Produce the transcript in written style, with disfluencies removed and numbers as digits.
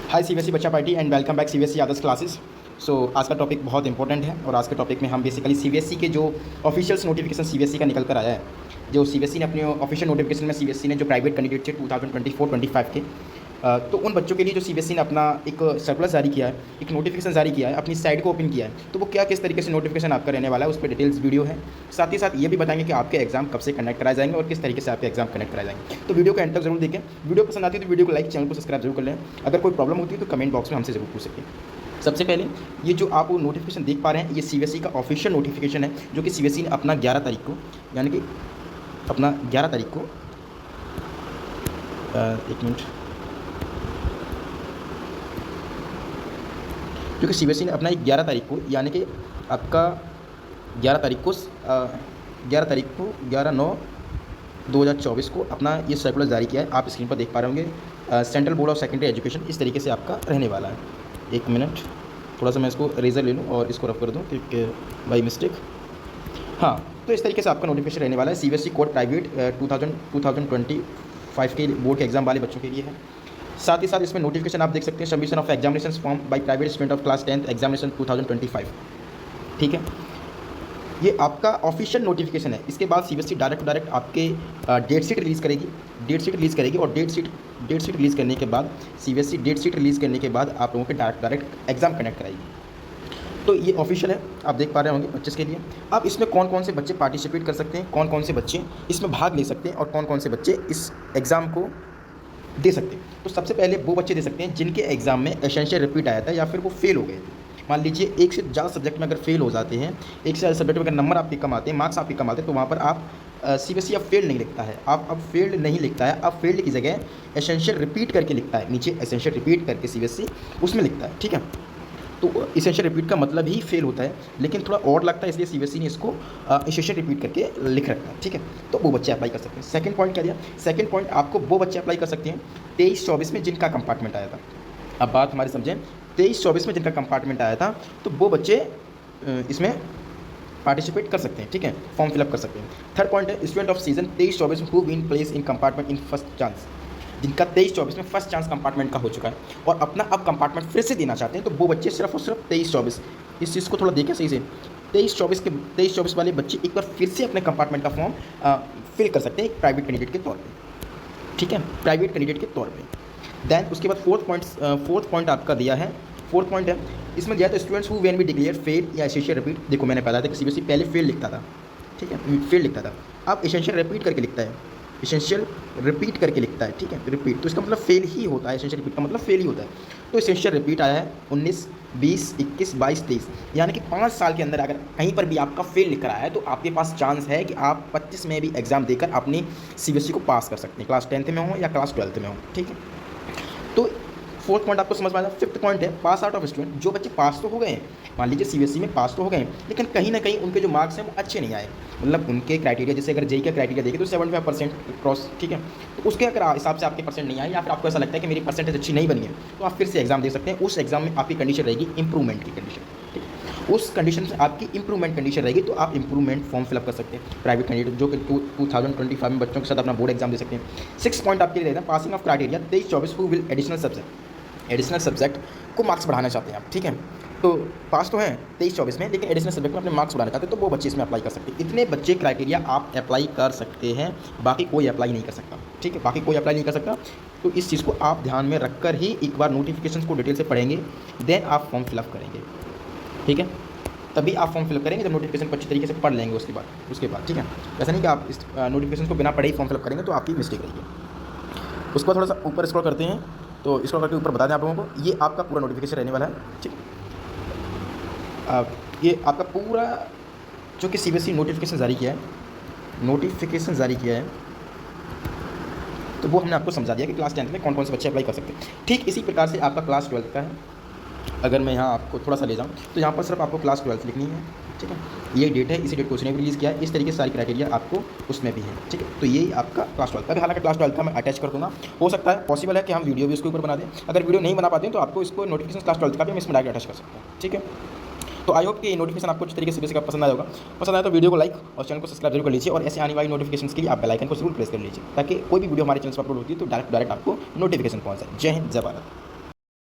हाय CBSE बच्चा party and welcome back CBSE others classes. So आज का टॉपिक बहुत इंपॉर्टेंट है और आज के टॉपिक में हम बेसिकली सीबीएसई के जो ऑफिशियल्स नोटिफिकेशन सीबीएसई का निकल कर आया है, जो सीबीएसई ने अपने ऑफिशियल नोटिफिकेशन में सीबीएसई ने जो प्राइवेट कैंडिडेट थे 2024-25 के, तो उन बच्चों के लिए जो सीबीएसई ने अपना एक सर्कुलर जारी किया है, एक नोटिफिकेशन जारी किया है, अपनी साइट को ओपन किया है, तो वो क्या किस तरीके से नोटिफिकेशन आपका रहने वाला है, उस पर डिटेल्स वीडियो है। साथ ही साथ ये भी बताएंगे कि आपके एग्जाम कब से कनेक्ट कराए जाएंगे और किस तरीके से आपके एग्जाम कनेक्ट कराए जाएंगे। तो वीडियो को एंड तक जरूर देखें। वीडियो पसंद आती है तो वीडियो को लाइक, चैनल को सब्सक्राइब जरूर कर लें। अगर कोई प्रॉब्लम होती है तो कमेंट बॉक्स में हमसे जरूर पूछ सकते हैं। सबसे पहले ये जो आप नोटिफिकेशन देख पा रहे हैं, ये सीबीएसई का ऑफिशियल नोटिफिकेशन है, जो कि सीबीएसई ने अपना 11 तारीख को, यानी कि अपना 11 तारीख को, एक मिनट, जो कि सीबीएसई ने अपना 11 तारीख को, यानी कि आपका 11 तारीख को 11/9/2024 को अपना ये सर्कुलर जारी किया है। आप स्क्रीन पर देख पा रहे होंगे, central board of secondary education, इस तरीके से आपका रहने वाला है। एक मिनट, थोड़ा सा मैं इसको रेजर ले लूँ और इसको रफ कर दूँ क्योंकि बाई मिस्टेक। हाँ, तो इस तरीके से आपका नोटिफिकेशन रहने वाला है। सीबीएसई कोड प्राइवेट 2025 के बोर्ड के एग्जाम वाले बच्चों के लिए है। साथ ही साथ इसमें नोटिफिकेशन आप देख सकते हैं, submission of examination form by private student of class 10th examination 2025। ठीक है, ये आपका ऑफिशियल नोटिफिकेशन है। इसके बाद सीबीएसई डायरेक्ट आपके डेट शीट रिलीज़ करेगी और डेट शीट रिलीज़ करने के बाद सीबीएसई डेट शीट रिलीज़ करने के बाद आप लोगों के डायरेक्ट एग्जाम कनेक्ट कराएगी। तो ये ऑफिशियल है, आप देख पा रहे होंगे 25 के लिए। अब इसमें कौन कौन से बच्चे पार्टिसिपेट कर सकते हैं, कौन कौन से बच्चे इसमें भाग ले सकते हैं और कौन कौन से बच्चे इस एग्ज़ाम को दे सकते हैं। तो सबसे पहले वो बच्चे दे सकते हैं जिनके एग्ज़ाम में एसेंशियल रिपीट आया था या फिर वो फेल हो गए थे। मान लीजिए एक से ज़्यादा सब्जेक्ट में अगर फेल हो जाते हैं, एक से ज़्यादा सब्जेक्ट में अगर नंबर आपके कम आते हैं, मार्क्स आपके कम आते हैं, तो वहाँ पर आप सीबीएसई अब फेल नहीं लिखता है, आप अब फेल्ड नहीं लिखता है, अब फेल्ड की जगह एसेंशियल रिपीट करके लिखता है। नीचे एसेंशियल रिपीट करके सीबीएसई उसमें लिखता है। ठीक है, तो एसेंशियल रिपीट का मतलब ही फेल होता है, लेकिन थोड़ा और लगता है, इसलिए सीबीएसई ने इसको एसेंशियल रिपीट करके लिख रखा है। ठीक है, तो वो बच्चे अप्लाई कर सकते हैं। सेकंड पॉइंट क्या दिया, सेकंड पॉइंट आपको वो बच्चे अप्लाई कर सकते हैं 23-24 में जिनका कंपार्टमेंट आया था। अब बात हमारी समझें, 23-24 में जिनका कंपार्टमेंट आया था, तो वो बच्चे इसमें पार्टिसिपेट कर सकते हैं। ठीक है, फॉर्म फिलअप कर सकते हैं। थर्ड पॉइंट है student off season 23-24 who win place in compartment in first chance, जिनका 23-24 में फर्स्ट चांस कंपार्टमेंट का हो चुका है और अपना अब कंपार्टमेंट फिर से देना चाहते हैं, तो वो बच्चे सिर्फ और सिर्फ 23-24, इस चीज़ को थोड़ा देखें सही से, 23-24 वाले बच्चे एक बार फिर से अपने कंपार्टमेंट का फॉर्म फिल कर सकते हैं एक प्राइवेट कैंडिडेट के तौर पर। ठीक है, प्राइवेट कैंडिडेट के तौर पर। देन उसके बाद फोर्थ पॉइंट आपका दिया है, फोर्थ पॉइंट है इसमें दिया था students who when be declare fail या एसेंशियल रिपीट। देखो मैंने बताया था कि सीबीएसई पहले फेल लिखता था, ठीक है, फेल लिखता था, अब एसेंशियल रिपीट करके लिखता है, एसेंशियल रिपीट करके लिखता है। ठीक है, रिपीट तो इसका मतलब फेल ही होता है, एसेंशियल रिपीट का मतलब फेल ही होता है। तो एसेंशियल रिपीट आया है 19, 20, 21, 22, 23, यानी कि 5 साल के अंदर अगर कहीं पर भी आपका फेल लिख कर आया है तो आपके पास चांस है कि आप 25 में भी एग्जाम देकर अपनी सीबीएसई को पास कर सकते हैं, क्लास 10th में हो या क्लास 12th में हो। ठीक है, तो फोर्थ पॉइंट आपको समझ में आया। फिफ्थ पॉइंट है पास आउट ऑफ स्टूडेंट, जो बच्चे पास तो हो गए हैं, मान लीजिए सीबीएसई में पास तो हो गए हैं, लेकिन कहीं ना कहीं उनके जो मार्क्स हैं वो अच्छे नहीं आए, मतलब उनके क्राइटेरिया, जैसे अगर जेई का क्राइटेरिया देखें तो 75% क्रॉस। ठीक है, तो उसके अगर हिसाब से आपके परसेंट नहीं आए या फिर आपको ऐसा लगता है कि मेरी परसेंटेज अच्छी नहीं बनी है, तो आप फिर से एग्जाम दे सकते हैं। उस एग्जाम में आपकी कंडीशन रहेगी इंप्रूवमेंट की कंडीशन। ठीक है, उस कंडीशन से आपकी इंप्रूवमेंट कंडीशन रहेगी, तो आप इंप्रूवमेंट फॉर्म फिलअप कर सकते हैं प्राइवेट कैंडिडेट, जो कि 2025 में बच्चों के साथ अपना बोर्ड एग्जाम दे सकते हैं। 6 पॉइंट आपके लिए रहता है passing of criteria 23-24 who will additional subject को मार्क्स बढ़ाना चाहते हैं आप। ठीक है, तो पास तो हैं 23-24 में, लेकिन एडिशनल सब्जेक्ट में अपने मार्क्स बढ़ाना चाहते हैं, तो वो बच्चे इसमें अप्लाई कर सकते हैं। इतने बच्चे क्राइटेरिया आप अप्लाई कर सकते हैं, बाकी कोई अप्लाई नहीं कर सकता। ठीक है, बाकी कोई अप्लाई नहीं कर सकता, तो इस चीज़ को आप ध्यान में रखकर ही एक बार नोटिफिकेशन को डिटेल से पढ़ेंगे, देन आप फॉर्म फिलअप करेंगे। ठीक है, तभी आप फॉर्म फिलअप करेंगे जब नोटिफिकेशन को अच्छी तरीके से पढ़ लेंगे उसके बाद। ठीक है, ऐसा नहीं कि आप इस नोटिफिकेशन को बिना पढ़े ही फॉर्म फिलअप करेंगे, तो आपकी मिस्टेक रहेगी। उसको थोड़ा सा ऊपर स्क्रॉल करते हैं, तो स्क्रॉल करके ऊपर बता दें आप लोगों को, ये आपका पूरा नोटिफिकेशन रहने वाला है। ठीक, ये आपका पूरा जो कि सीबीएसई नोटिफिकेशन जारी किया है, तो वो हमने आपको समझा दिया कि क्लास 10th में कौन कौन से बच्चे अप्लाई कर सकते हैं। ठीक इसी प्रकार से आपका क्लास 12th का है, अगर मैं यहाँ आपको थोड़ा सा ले जाऊँ तो यहाँ पर सिर्फ आपको क्लास 12th लिखनी है। ठीक है, ये डेट है, इसी डेट को उसने रिलीज़ किया है, इस तरीके से सारी क्राइटेरिया आपको उसमें भी है। ठीक है, तो यही आपका क्लास 12th का भी, हालांकि क्लास 12th का मैं अटैच कर दूँगा, हो सकता है पॉसिबल है कि हम वीडियो भी उसके ऊपर बना दें। अगर वीडियो नहीं बना पाते हैं तो आपको इसको नोटिफिकेशन क्लास 12th का भी हम इसमें डायरेक्ट अटैच कर सकते हैं। ठीक है, तो आई होप कि नोटिफिकेशन आपको अच्छी तरीके से बेसिक पसंद आया होगा। पसंद आया तो वीडियो को लाइक और चैनल को सब्सक्राइब जरूर कर लीजिए, और ऐसे आने वाली नोटिफिकेशन के लिए आप बेल आइकन को जरूर प्रेस कर लीजिए, ताकि कोई भी वीडियो हमारे चैनल पर अपलोड होती है तो डायरेक्ट आपको नोटिफिकेशन पहुंच जाए। जय हिंद, जय भारत।